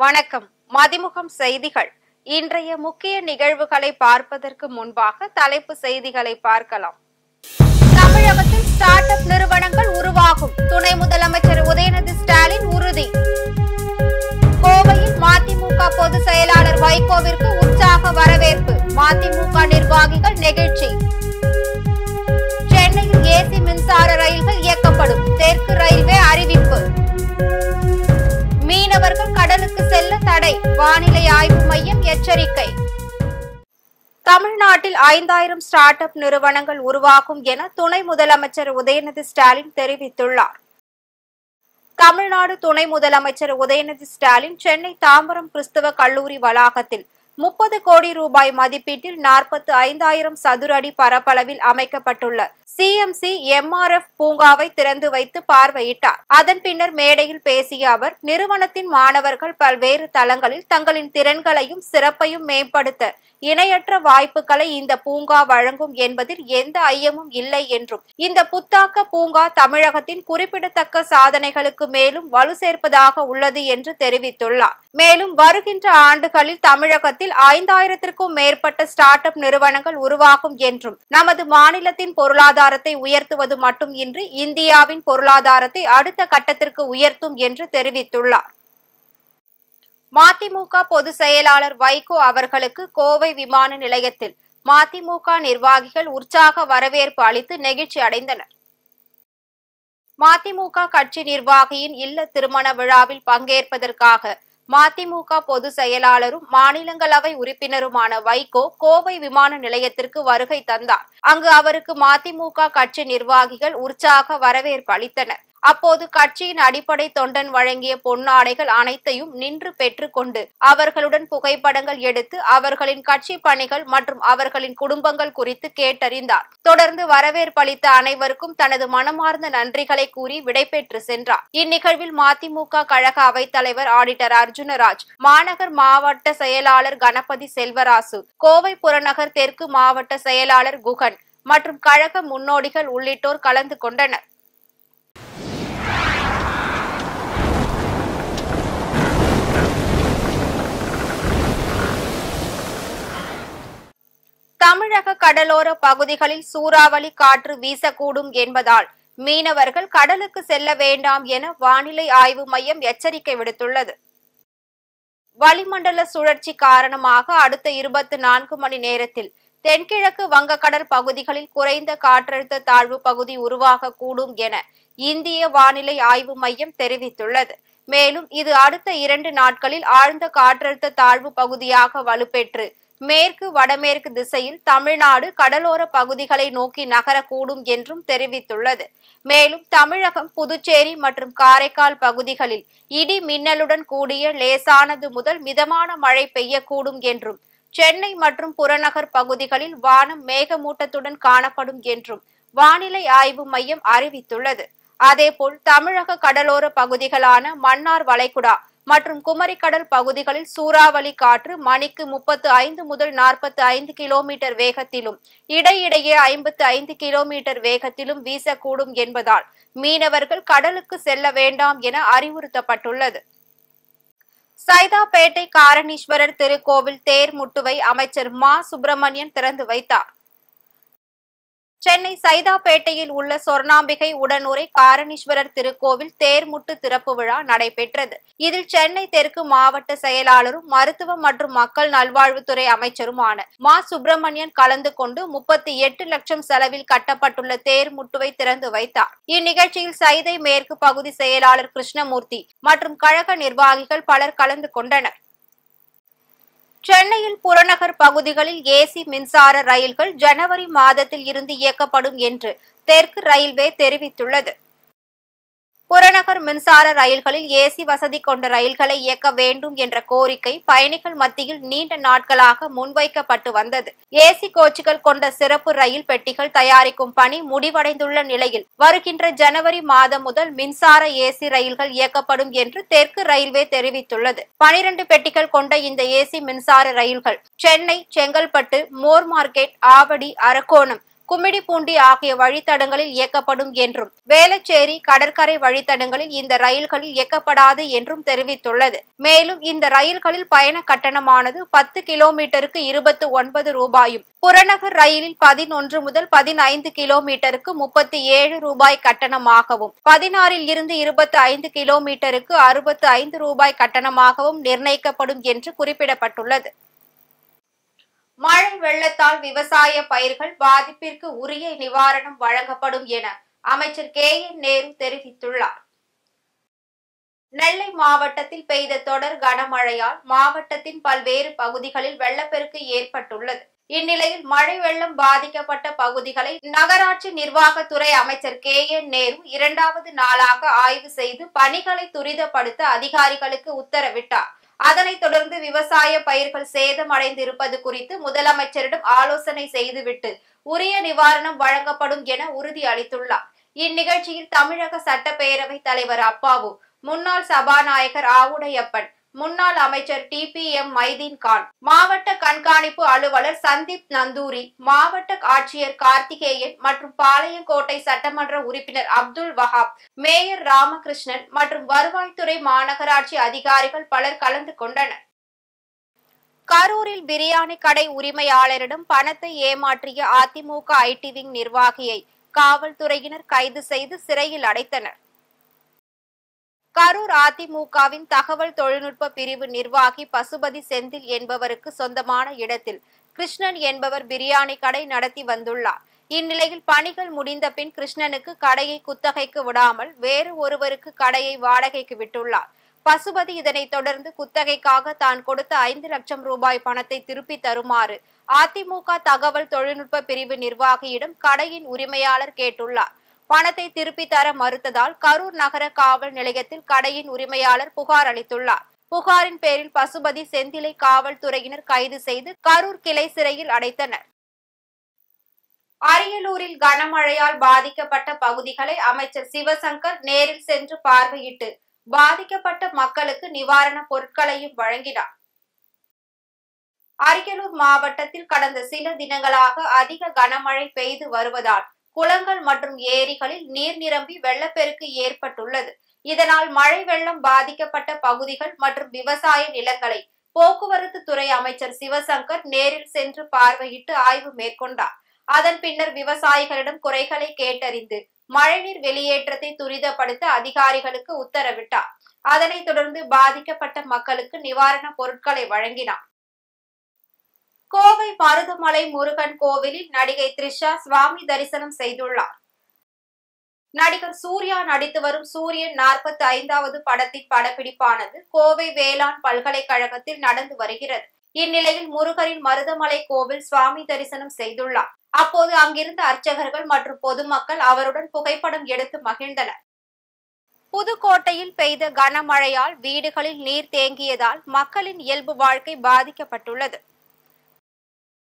வணக்கம். மதிமுகம் செய்திகள். இன்றைய முக்கிய நிகழ்வுகளை பார்ப்பதற்கு முன்பாக தலைப்பு செய்திகளை பார்க்கலாம். தமிழகத்தில் ஸ்டார்ட் அப் நிறுவனங்கள் உருவாகும், துணை முதலமைச்சர் உதயநிதி ஸ்டாலின் உறுதி. கோவையில் மதிமுக பொதுச் செயலாளர் வைகோவிற்கு உற்சாக வரவேற்பு, மதிமுக நிர்வாகிகள் நெகிழ்ச்சி. சென்னையில் ஏசி மின்சார ரயில்கள் இயக்கப்படும், தெற்கு ரயில்வே அறிவிப்பு. மீனவர்கள் கடலுக்கு செல்ல தடை, வானிலை ஆய்வு மையம் எச்சரிக்கை. தமிழ்நாட்டில் 5000 ஸ்டார்ட் அப் நிறுவனங்கள் உருவாகும் என துணை முதலமைச்சர் உதயநிதி ஸ்டாலின் தெரிவித்துள்ளார். தமிழ்நாடு துணை முதலமைச்சர் உதயநிதி ஸ்டாலின் சென்னை தாம்பரம் கிறிஸ்தவ கல்லூரி வளாகத்தில் 30 கோடி ரூபாய் மதிப்பீட்டில் 45,000 சதுர அடி பரப்பளவில் அமைக்கப்பட்டுள்ள CMC MRF பூங்காவை திறந்து வைத்து பார்வையிட்டார். அதன் பின்னர் மேடையில் பேசிய அவர், நிறுவனத்தின் மாணவர்கள் பல்வேறு தளங்களில் தங்களின் திறன்களையும் சிறப்பையும் மேம்படுத்த இணையற்ற வாய்ப்புகளை இந்த பூங்கா வழங்கும் என்பதில் எந்த ஐயமும் இல்லை என்றும், இந்த புத்தாக்க பூங்கா தமிழகத்தின் குறிப்பிடத்தக்க சாதனைகளுக்கு மேலும் வலு சேர்ப்பதாக உள்ளது என்று தெரிவித்துள்ளார். மேலும் வருகின்ற ஆண்டுகளில் தமிழகத்தில் 5000த்திற்கும் மேற்பட்ட ஸ்டார்ட் அப் நிறுவனங்கள் உருவாகும் என்றும், நமது மாநிலத்தின் பொருளாதாரத்தை உயர்த்துவது மட்டும் இன்றி இந்தியாவின் பொருளாதாரத்தை அடுத்த கட்டத்திற்கு உயர்த்தும் என்று தெரிவித்துள்ளார். மதிமுக பொதுச் செயலாளர் வைகோ அவர்களுக்கு கோவை விமான நிலையத்தில் மதிமுக நிர்வாகிகள் உற்சாக வரவேற்பு அளித்து நெகிழ்ச்சி அடைந்தனர். மதிமுக கட்சி நிர்வாகியின் இல்ல திருமண விழாவில் பங்கேற்பதற்காக மதிமுக பொதுச் செயலாளரும் மாநிலங்களவை உறுப்பினருமான வைகோ கோவை விமான நிலையத்திற்கு வருகை தந்தார். அங்கு அவருக்கு மதிமுக கட்சி நிர்வாகிகள் உற்சாக வரவேற்பு அளித்தனர். அப்போது கட்சியின் அடிப்படை தொண்டன் வழங்கிய பொன்னாடைகள் அனைத்தையும் நின்று பெற்றுக் கொண்டு அவர்களுடன் புகைப்படங்கள் எடுத்து அவர்களின் கட்சி பணிகள் மற்றும் அவர்களின் குடும்பங்கள் குறித்து கேட்டறிந்தார். தொடர்ந்து வரவேற்பளித்த அனைவருக்கும் தனது மனமார்ந்த நன்றிகளை கூறி விடைபெற்று சென்றார். இந்நிகழ்வில் மதிமுக கழக அவைத்தலைவர் ஆடிட்டர் அர்ஜுனராஜ், மாநகர் மாவட்ட செயலாளர் கணபதி செல்வராசு, கோவை புறநகர் தெற்கு மாவட்ட செயலாளர் குகன் மற்றும் கழக முன்னோடிகள் உள்ளிட்டோர் கலந்து கொண்டனர். தமிழக கடலோர பகுதிகளில் சூறாவளி காற்று வீசக்கூடும் என்பதால் மீனவர்கள் கடலுக்கு செல்ல வேண்டாம் என வானிலை ஆய்வு மையம் எச்சரிக்கை விடுத்துள்ளது. வளிமண்டல சுழற்சி காரணமாக அடுத்த 24 மணி நேரத்தில் தென்கிழக்கு வங்கக்கடல் பகுதிகளில் குறைந்த காற்றழுத்த தாழ்வு பகுதி உருவாகக்கூடும் என இந்திய வானிலை ஆய்வு மையம் தெரிவித்துள்ளது. மேலும் இது அடுத்த 2 நாட்களில் ஆழ்ந்த காற்றழுத்த தாழ்வு பகுதியாக வலுப்பெற்று மேற்கு வடமேற்கு திசையில் தமிழ்நாடு கடலோர பகுதிகளை நோக்கி நகரக்கூடும் என்றும் தெரிவித்துள்ளது. மேலும் தமிழகம், புதுச்சேரி மற்றும் காரைக்கால் பகுதிகளில் இடி மின்னலுடன் கூடிய லேசானது முதல் மிதமான மழை பெய்யக்கூடும் என்றும், சென்னை மற்றும் புறநகர் பகுதிகளில் வானம் மேகமூட்டத்துடன் காணப்படும் என்றும் வானிலை ஆய்வு மையம் அறிவித்துள்ளது. அதேபோல் தமிழக கடலோர பகுதிகளான மன்னார் வளைகுடா மற்றும் குமரிக்கடல் பகுதிகளில் சூறாவளி காற்று மணிக்கு 35 முதல் 45 கிலோமீட்டர் வேகத்திலும் இடையிடையே 55 கிலோமீட்டர் வேகத்திலும் வீசக்கூடும் என்பதால் மீனவர்கள் கடலுக்கு செல்ல வேண்டாம் என அறிவுறுத்தப்பட்டுள்ளது. சைதாப்பேட்டை காரணீஸ்வரர் திருக்கோவில் தேர் முட்டுவை அமைச்சர் மா சுப்பிரமணியன் திறந்து வைத்தார். சென்னை சைதாப்பேட்டையில் உள்ள சொர்ணாம்பிகை உடனுறை காரணீஸ்வரர் திருக்கோவில் தேர்முட்டு திறப்பு விழா நடைபெற்றது. இதில் சென்னை தெற்கு மாவட்ட செயலாளரும் மருத்துவ மற்றும் மக்கள் நல்வாழ்வுத்துறை அமைச்சருமான மா சுப்பிரமணியன் கலந்து கொண்டு 38 லட்சம் செலவில் கட்டப்பட்டுள்ள தேர்முட்டுவை திறந்து வைத்தார். இந்நிகழ்ச்சியில் சைதை மேற்கு பகுதி செயலாளர் கிருஷ்ணமூர்த்தி மற்றும் கழக நிர்வாகிகள் பலர் கலந்து கொண்டனர். சென்னையில் புறநகர் பகுதிகளில் ஏசி மின்சார ரயில்கள் ஜனவரி மாதத்தில் இருந்து இயக்கப்படும் என்று தெற்கு ரயில்வே தெரிவித்துள்ளது. புறநகர் மின்சார ரயில்களில் ஏசி வசதி கொண்ட ரயில்களை இயக்க வேண்டும் என்ற கோரிக்கை பயணிகள் மத்தியில் நீண்ட நாட்களாக முன்வைக்கப்பட்டு வந்தது. ஏசி கோச்சுகள் கொண்ட சிறப்பு ரயில் பெட்டிகள் தயாரிக்கும் பணி முடிவடைந்துள்ள நிலையில் வருகின்ற ஜனவரி மாதம் முதல் மின்சார ஏசி ரயில்கள் இயக்கப்படும் என்று தெற்கு ரயில்வே தெரிவித்துள்ளது. 12 பெட்டிகள் கொண்ட இந்த ஏசி மின்சார ரயில்கள் சென்னை, செங்கல்பட்டு, மோர் மார்க்கெட், ஆவடி, அரக்கோணம், கும்மிடிப்பூண்டி ஆகிய வழித்தடங்களில் இயக்கப்படும் என்றும், வேளச்சேரி கடற்கரை வழித்தடங்களில் இந்த ரயில்களில் இயக்கப்படாது என்றும் தெரிவித்துள்ளது. மேலும் இந்த ரயில்களில் பயண கட்டணமானது 10 கிலோமீட்டருக்கு 29 ரூபாயும், புறநகர் ரயிலில் 11 முதல் 15 கிலோமீட்டருக்கு 37 ரூபாய் கட்டணமாகவும், 16ல் இருந்து 25 கிலோமீட்டருக்கு 65 ரூபாய் கட்டணமாகவும் நிர்ணயிக்கப்படும் என்று குறிப்பிடப்பட்டுள்ளது. மழை வெள்ளத்தால் விவசாய பயிர்கள் பாதிப்பிற்கு உரிய நிவாரணம் வழங்கப்படும் என அமைச்சர் KN நேரு தெரிவித்துள்ளார். நெல்லை மாவட்டத்தில் பெய்த தொடர் கனமழையால் மாவட்டத்தின் பல்வேறு பகுதிகளில் வெள்ளப்பெருக்கு ஏற்பட்டுள்ளது. இந்நிலையில் மழை வெள்ளம் பாதிக்கப்பட்ட பகுதிகளை நகராட்சி நிர்வாகத்துறை அமைச்சர் KN நேரு 2வது நாளாக ஆய்வு செய்து பணிகளை துரிதப்படுத்த அதிகாரிகளுக்கு உத்தரவிட்டார். அதனைத் தொடர்ந்து விவசாய பயிர்கள் சேதமடைந்து இருப்பது குறித்து முதலமைச்சரிடம் ஆலோசனை செய்துவிட்டு உரிய நிவாரணம் வழங்கப்படும் என உறுதி அளித்துள்ளார். இந்நிகழ்ச்சியில் தமிழக சட்டப்பேரவை தலைவர் அப்பாவு, முன்னாள் சபாநாயகர் ஆவுடையப்பன், முன்னாள் அமைச்சர் TPM மைதீன் கான், மாவட்ட கண்காணிப்பு அலுவலர் சந்தீப் நந்தூரி, மாவட்ட ஆட்சியர் கார்த்திகேயன் மற்றும் பாளையங்கோட்டை சட்டமன்ற உறுப்பினர் அப்துல் வஹாப், மேயர் ராமகிருஷ்ணன் மற்றும் வருவாய்த்துறை மாநகராட்சி அதிகாரிகள் பலர் கலந்து கொண்டனர். கரூரில் பிரியாணி கடை உரிமையாளரிடம் பணத்தை ஏமாற்றிய அதிமுக IT விங் நிர்வாகியை காவல்துறையினர் கைது செய்து சிறையில் அடைத்தனர். கரூர் அதிமுகவின் தகவல் தொழில்நுட்ப பிரிவு நிர்வாகி பசுபதி செந்தில் என்பவருக்கு சொந்தமான இடத்தில் கிருஷ்ணன் என்பவர் பிரியாணி கடை நடத்தி வந்துள்ளார். இந்நிலையில் பணிகள் முடிந்த பின் கிருஷ்ணனுக்கு கடையை குத்தகைக்கு விடாமல் வேறு ஒருவருக்கு கடையை வாடகைக்கு விட்டுள்ளார். பசுபதி இதனைத் தொடர்ந்து குத்தகைக்காக தான் கொடுத்த 5 லட்சம் ரூபாய் பணத்தை திருப்பி தருமாறு அதிமுக தகவல் தொழில்நுட்ப பிரிவு நிர்வாகியிடம் கடையின் உரிமையாளர் கேட்டுள்ளார். பணத்தை திருப்பி தர மறுத்ததால் கரூர் நகர காவல் நிலையத்தில் கடையின் உரிமையாளர் புகார் அளித்துள்ளார். புகாரின் பேரில் பசுபதி செந்திலை காவல்துறையினர் கைது செய்து கரூர் கிளை சிறையில் அடைத்தனர். அரியலூரில் கனமழையால் பாதிக்கப்பட்ட பகுதிகளை அமைச்சர் சிவசங்கர் நேரில் சென்று பார்வையிட்டு பாதிக்கப்பட்ட மக்களுக்கு நிவாரணப் பொருட்களையும் வழங்கினார். அரியலூர் மாவட்டத்தில் கடந்த சில தினங்களாக அதிக கனமழை பெய்து வருவதால் குளங்கள் மற்றும் ஏரிகளில் நீர் நிரம்பி வெள்ளப்பெருக்கு ஏற்பட்டுள்ளது. இதனால் மழை வெள்ளம் பாதிக்கப்பட்ட பகுதிகள் மற்றும் விவசாய நிலங்களை போக்குவரத்து துறை அமைச்சர் சிவசங்கர் நேரில் சென்று பார்வையிட்டு ஆய்வு மேற்கொண்டார். அதன் பின்னர் விவசாயிகளிடம் குறைகளை கேட்டறிந்து மழைநீர் வெளியேற்றத்தை துரிதப்படுத்த அதிகாரிகளுக்கு உத்தரவிட்டார். அதனைத் தொடர்ந்து பாதிக்கப்பட்ட மக்களுக்கு நிவாரணப் பொருட்களை வழங்கினார். கோவை மருதமலை முருகன் கோவிலில் நடிகை த்ரிஷா சுவாமி தரிசனம் செய்துள்ளார். நடிகர் சூர்யா நடித்து வரும் சூரியன் 45வது படத்தின் படப்பிடிப்பானது கோவை வேளாண் பல்கலைக்கழகத்தில் நடந்து வருகிறது. இந்நிலையில் முருகரின் மருதமலை கோவில் சுவாமி தரிசனம் செய்துள்ளார். அப்போது அங்கிருந்த அர்ச்சகர்கள் மற்றும் பொதுமக்கள் அவருடன் புகைப்படம் எடுத்து மகிழ்ந்தனர். புதுக்கோட்டையில் பெய்த கனமழையால் வீடுகளில் நீர் தேங்கியதால் மக்களின் இயல்பு வாழ்க்கை பாதிக்கப்பட்டுள்ளது.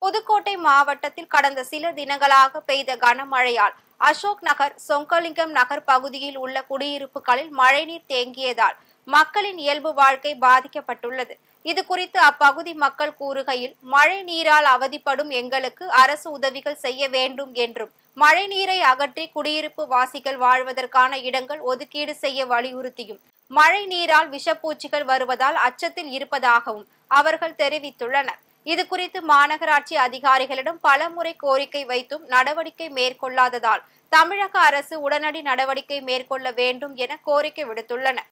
புதுக்கோட்டை மாவட்டத்தில் கடந்த சில தினங்களாக பெய்த கனமழையால் அசோக் நகர், சொக்கலிங்கம் நகர் பகுதியில் உள்ள குடியிருப்புகளில் மழைநீர் தேங்கியதால் மக்களின் இயல்பு வாழ்க்கை பாதிக்கப்பட்டுள்ளது. இது குறித்து அப்பகுதி மக்கள் கூறுகையில், மழை நீரால் அவதிப்படும் எங்களுக்கு அரசு உதவிகள் செய்ய வேண்டும் என்றும், மழை நீரை அகற்றி குடியிருப்பு வாசிகள் வாழ்வதற்கான இடங்கள் ஒதுக்கீடு செய்ய வலியுறுத்தியும், மழை நீரால் விஷப்பூச்சிகள் வருவதால் அச்சத்தில் இருப்பதாகவும் அவர்கள் தெரிவித்துள்ளனர். இது குறித்து மாநகராட்சி அதிகாரிகளிடம் பலமுறை கோரிக்கை வைத்தும் நடவடிக்கை மேற்கொள்ளாததால் தமிழக அரசு உடனடி நடவடிக்கை மேற்கொள்ள வேண்டும் என கோரிக்கை விடுத்துள்ளனர்.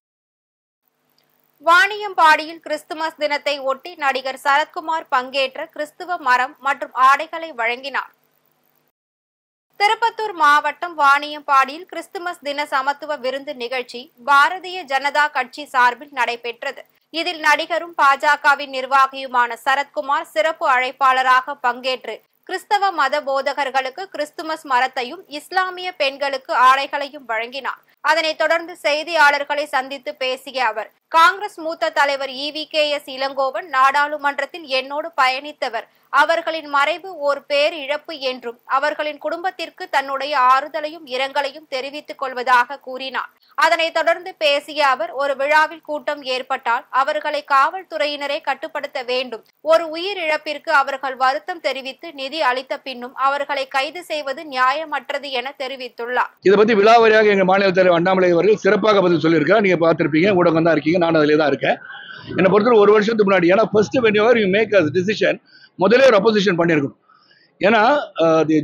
வாணியம்பாடியில் கிறிஸ்துமஸ் தினத்தை ஒட்டி நடிகர் சரத்குமார் பங்கேற்ற கிறிஸ்துவ மரம் மற்றும் ஆடைகளை வழங்கினார். திருப்பத்தூர் மாவட்டம் வாணியம்பாடியில் கிறிஸ்துமஸ் தின சமத்துவ விருந்து நிகழ்ச்சி பாரதிய ஜனதா கட்சி சார்பில் நடைபெற்றது. இதில் நடிகரும் பாஜகவின் நிர்வாகியுமான சரத்குமார் சிறப்பு அழைப்பாளராக பங்கேற்று கிறிஸ்தவ மத போதகர்களுக்கு கிறிஸ்துமஸ் மரத்தையும் இஸ்லாமிய பெண்களுக்கு ஆடைகளையும் வழங்கினார். அதனைத் தொடர்ந்து செய்தியாளர்களை சந்தித்து பேசிய அவர், காங்கிரஸ் மூத்த தலைவர் EVKS இளங்கோவன் நாடாளுமன்றத்தில் என்னோடு பயணித்தவர், அவர்களின் மறைவு ஓர் பேரிழப்பு என்றும் அவர்களின் குடும்பத்திற்கு தன்னுடைய ஆறுதலையும் இரங்கலையும் தெரிவித்துக் கொள்வதாக கூறினார். அதனைத் தொடர்ந்து பேசிய அவர், ஒரு விழாவில் கூட்டம் ஏற்பட்டால் அவர்களை காவல்துறையினரை கட்டுப்படுத்த வேண்டும். ஒரு உயிரிழப்பிற்கு அவர்கள் வருத்தம் தெரிவித்து நிதி அளித்த பின்னும் அவர்களை கைது செய்வது நியாயமற்றது என தெரிவித்துள்ளார். இதை பத்தி விழாவாரியாக எங்க மாநில தலைவர் அண்ணாமலை அவர்கள் சிறப்பாக பதில் சொல்லியிருக்கார். நீங்க பார்த்திருப்பீங்க, ஊடகம் தான் இருக்கீங்க, நான் அதிலே தான் இருக்கேன். என்னை பொறுத்தவரை ஒரு வருஷத்துக்கு முன்னாடி, ஏன்னா first when you're you make a decision, முதலே ஒரு அப்போசிஷன் பண்ணியிருக்கணும். ஏன்னா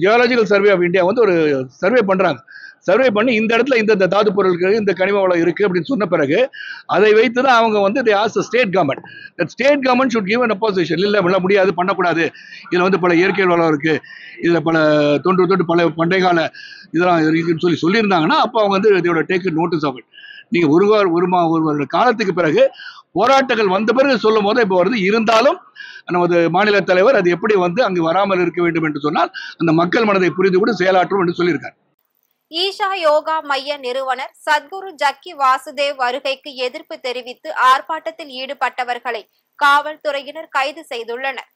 ஜியாலஜிக்கல் சர்வே ஆஃப் இந்தியா வந்து ஒரு சர்வே பண்றாங்க. சர்வே பண்ணி இந்த இடத்துல இந்த தாது பொருட்கள், இந்த கனிம வளம் இருக்கு அப்படின்னு சொன்ன பிறகு அதை வைத்து தான் அவங்க வந்து they ask the state government. That state government should give an opposition. இல்லை முடியாது, பண்ணக்கூடாது, இதில் வந்து பல இயற்கை வளம் இருக்கு, இதில் பல தொன்று பல பண்டைய கால இதெல்லாம் இருக்குன்னு சொல்லியிருந்தாங்கன்னா அப்போ அவங்க வந்து இதோட டேக் நோட்டீஸ் ஆஃப் இட். நீங்கள் ஒரு காலத்துக்கு பிறகு போராட்டங்கள் வந்த பிறகு சொல்லும் போது இப்போ வருது. இருந்தாலும் நமது மாநில தலைவர் அது எப்படி வந்து அங்கு வராமல் இருக்க வேண்டும் என்று சொன்னால் அந்த மக்கள் மனதை புரிந்து கூட செயலாற்றும் என்று சொல்லியிருக்கார். ஈஷா யோகா மைய நிறுவனர் சத்குரு ஜக்கி வாசுதேவ் வருகைக்கு எதிர்ப்பு தெரிவித்து ஆர்ப்பாட்டத்தில் ஈடுபட்டவர்களை காவல்துறையினர் கைது செய்துள்ளனர்.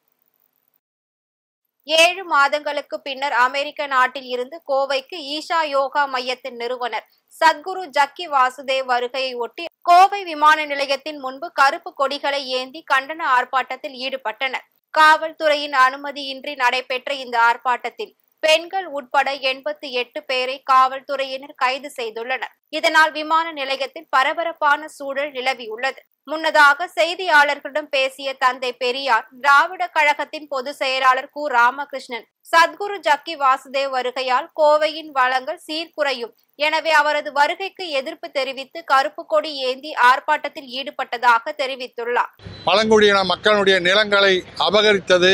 7 மாதங்களுக்கு பின்னர் அமெரிக்க நாட்டில் இருந்து கோவைக்கு ஈஷா யோகா மையத்தின் நிறுவனர் சத்குரு ஜக்கி வாசுதேவ் வருகையை ஒட்டி கோவை விமான நிலையத்தின் முன்பு கருப்பு கொடிகளை ஏந்தி கண்டன ஆர்ப்பாட்டத்தில் ஈடுபட்டனர். காவல்துறையின் அனுமதியின்றி நடைபெற்ற இந்த ஆர்ப்பாட்டத்தில் பெண்கள் உட்பட 88 பேரை காவல்துறையினர் கைது செய்துள்ளனர். இதனால் விமான நிலையத்தில் பரபரப்பான சூழல் நிலவியுள்ளது. முன்னதாக செய்தியாளர்களிடம் பேசிய தந்தை பெரியார் திராவிட கழகத்தின் பொதுச் செயலாளர் கு. ராமகிருஷ்ணன், சத்குரு ஜக்கி வாசுதேவ் வருகையால் கோவையின் வளங்கள் சீர்குறையும், எனவே அவரது வருகைக்கு எதிர்ப்பு தெரிவித்து கருப்பு கொடி ஏந்தி ஆர்ப்பாட்டத்தில் ஈடுபட்டதாக தெரிவித்துள்ளார். பழங்குடியின மக்களுடைய நிலங்களை அபகரித்தது,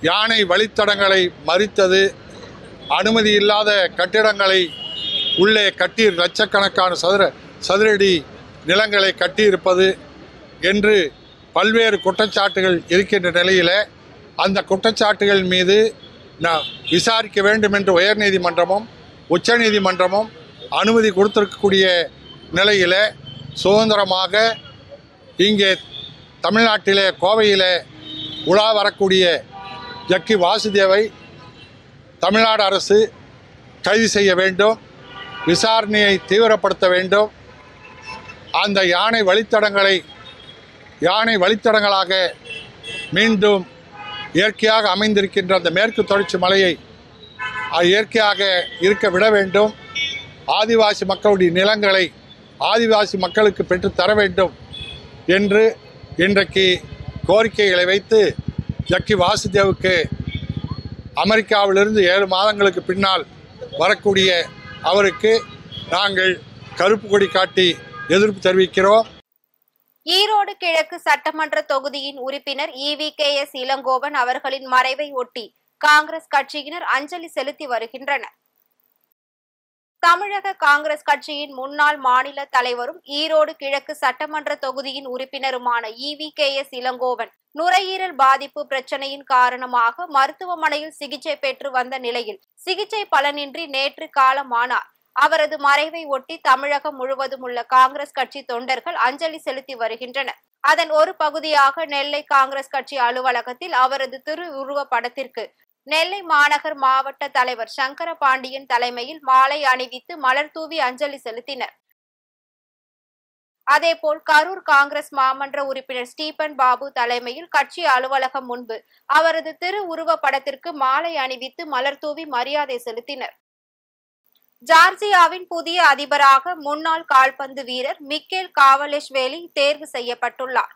யானை வழித்தடங்களை மறித்தது, அனுமதி இல்லாத கட்டிடங்களை உள்ளே கட்டி லட்சக்கணக்கான சதுரடி நிலங்களை கட்டியிருப்பது என்று பல்வேறு குற்றச்சாட்டுகள் இருக்கின்ற நிலையில் அந்த குற்றச்சாட்டுகள் மீது விசாரிக்க வேண்டும் என்று உயர்நீதிமன்றமும் உச்சநீதிமன்றமும் அனுமதி கொடுத்திருக்கக்கூடிய நிலையில் சுதந்திரமாக இங்கே தமிழ்நாட்டிலே கோவையிலே உலா வரக்கூடிய ஜக்கி வாசுதேவை தமிழ்நாடு அரசு கைது செய்ய வேண்டும், விசாரணையை தீவிரப்படுத்த வேண்டும். அந்த யானை வழித்தடங்களாக மீண்டும் இயற்கையாக அமைந்திருக்கின்ற அந்த மேற்கு தொடர்ச்சி மலையை இயற்கையாக இருக்க விட வேண்டும். ஆதிவாசி மக்களுடைய நிலங்களை ஆதிவாசி மக்களுக்கு பெற்று தர வேண்டும் என்று இன்றைக்கு கோரிக்கைகளை வைத்து ஜக்கி வாசுதேவுக்கு அமெரிக்காவிலிருந்து 7 மாதங்களுக்கு பின்னால் வரக்கூடிய அவருக்கு நாங்கள் கருப்பு கொடி காட்டி எதிர்ப்பு தெரிவிக்கிறோம். ஈரோடு கிழக்கு சட்டமன்ற தொகுதியின் உறுப்பினர் EVKS இளங்கோவன் அவர்களின் மறைவை ஒட்டி காங்கிரஸ் கட்சியினர் அஞ்சலி செலுத்தி வருகின்றனர். தமிழக காங்கிரஸ் கட்சியின் முன்னாள் மாநில தலைவரும் ஈரோடு கிழக்கு சட்டமன்ற தொகுதியின் உறுப்பினருமான EVKS இளங்கோவன் நுரையீரல் பாதிப்பு பிரச்சனையின் காரணமாக மருத்துவமனையில் சிகிச்சை பெற்று வந்த நிலையில் சிகிச்சை பலனின்றி நேற்று காலமானார். அவரது மறைவை ஒட்டி தமிழகம் முழுவதும் உள்ள காங்கிரஸ் கட்சி தொண்டர்கள் அஞ்சலி செலுத்தி வருகின்றனர். அதன் ஒரு பகுதியாக நெல்லை காங்கிரஸ் கட்சி அலுவலகத்தில் அவரது திருவுருவ படத்திற்கு நெல்லை மாநகர் மாவட்ட தலைவர் சங்கர பாண்டியன் தலைமையில் மாலை அணிவித்து மலர் தூவி அஞ்சலி செலுத்தினர். அதேபோல் கரூர் காங்கிரஸ் மாமன்ற உறுப்பினர் ஸ்டீபன் பாபு தலைமையில் கட்சி அலுவலகம் முன்பு அவரது திருவுருவ படத்திற்கு மாலை அணிவித்து மலர் தூவி மரியாதை செலுத்தினர். ஜார்ஜியாவின் புதிய அதிபராக முன்னாள் கால்பந்து வீரர் மிக்கேல் காவலேஷ்வேலி தேர்வு செய்யப்பட்டுள்ளார்.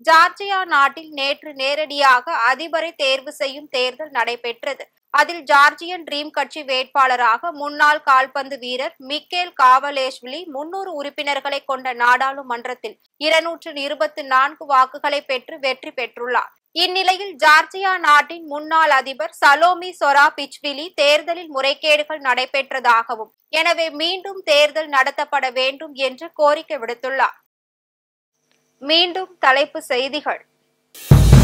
ஜார்ஜியா நாட்டில் நேற்று நேரடியாக அதிபரை தேர்வு செய்யும் தேர்தல் நடைபெற்றது. அதில் ஜார்ஜியன் ட்ரீம் கட்சி வேட்பாளராக முன்னாள் கால்பந்து வீரர் மிக்கேல் காவலேஷ்விலி 300 உறுப்பினர்களை கொண்ட நாடாளுமன்றத்தில் 224 வாக்குகளை பெற்று வெற்றி பெற்றுள்ளார். இந்நிலையில் ஜார்ஜியா நாட்டின் முன்னாள் அதிபர் சலோமி சொராபிச்விலி தேர்தலில் முறைகேடுகள் நடைபெற்றதாகவும் எனவே மீண்டும் தேர்தல் நடத்தப்பட வேண்டும் என்று கோரிக்கை விடுத்துள்ளார். மீண்டும் தலைப்புச் செய்திகள்.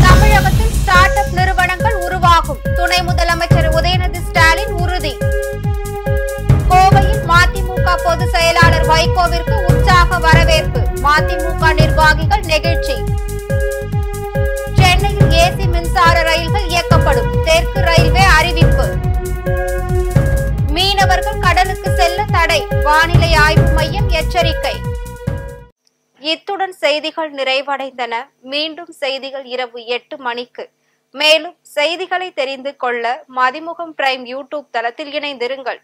தமிழகத்தில் ஸ்டார்ட் அப் நிறுவனங்கள் உருவாகும், துணை முதலமைச்சர் உதயநிதி ஸ்டாலின் உறுதி. கோவையில் மதிமுக பொதுச் செயலாளர் வைகோவிற்கு உற்சாக வரவேற்பு, மதிமுக நிர்வாகிகள் நெகிழ்ச்சி. சென்னையில் ஏசி ஆய்வு மையம் எச்சரிக்கை. இத்துடன் செய்திகள் நிறைவடைந்தன. மீண்டும் செய்திகள் இரவு 8 மணிக்கு. மேலும் செய்திகளை தெரிந்து கொள்ள மதிமுகம் பிரைம் யூடியூப் தளத்தில் இணைந்திருங்கள்.